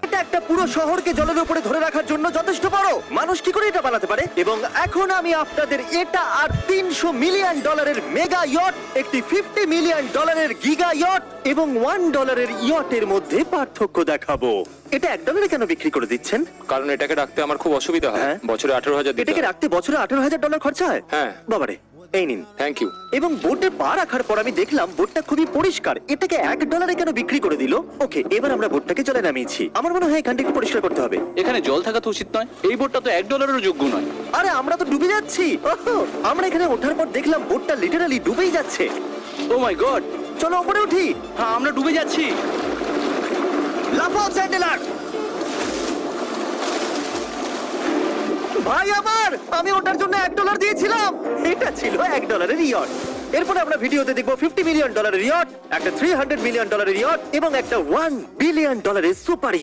এটা একটা পুরো শহরকে জলের উপরে ধরে রাখার জন্য যথেষ্ট বড়। মানুষ কি করে এটা বানাতে পারে? এবং এখন আমি আপনাদের এটা আর $300 মিলিয়ন মেগা ইয়ট, একটি $50 মিলিয়ন গিগা ইয়ট এবং $1 ইয়টের মধ্যে পার্থক্য দেখাবো। এটা $1 কেন বিক্রি করে দিচ্ছেন? কারণ এটাকে রাখতে আমার খুব অসুবিধা হয়। হ্যাঁ। বছরে 18,000 দিতে এটাকে হয়। রাখতে বছরে $18,000 খরচা হয়? হ্যাঁ। বাবারে, এই নিন। Thank you. এবং বোটে পা রাখার পর আমি দেখলাম বোটটা খুবই পরিষ্কার। এটাকে $1 কেন বিক্রি করে দিল? ওকে, এবার আমরা বোটটাকে জলে নামিয়েছি। আমার মনে হয় এখানটা একটু পরিষ্কার করতে হবে। এখানে জল থাকা তো উচিত নয়। এই বোটটা তো $1 যোগ্য নয়। আরে আমরা তো ডুবে যাচ্ছি। ওহো, আমরা এখানে ওঠার পর দেখলাম বোটটা লিটারালি ডুবেই যাচ্ছে। ও মাই গড, চলো উপরে উঠি। হ্যাঁ আমরা ডুবে যাচ্ছি। লাফাও চ্যান্ডেলার। ভাই আমার, আমি ওটার জন্য $1 দিয়েছিলাম। এটা ছিল $1 ইয়ট। এরপরে আমরা ভিডিওতে দেখবো $50 মিলিয়ন ইয়ট, একটা $300 মিলিয়ন ইয়ট এবং একটা $1 বিলিয়ন সুপার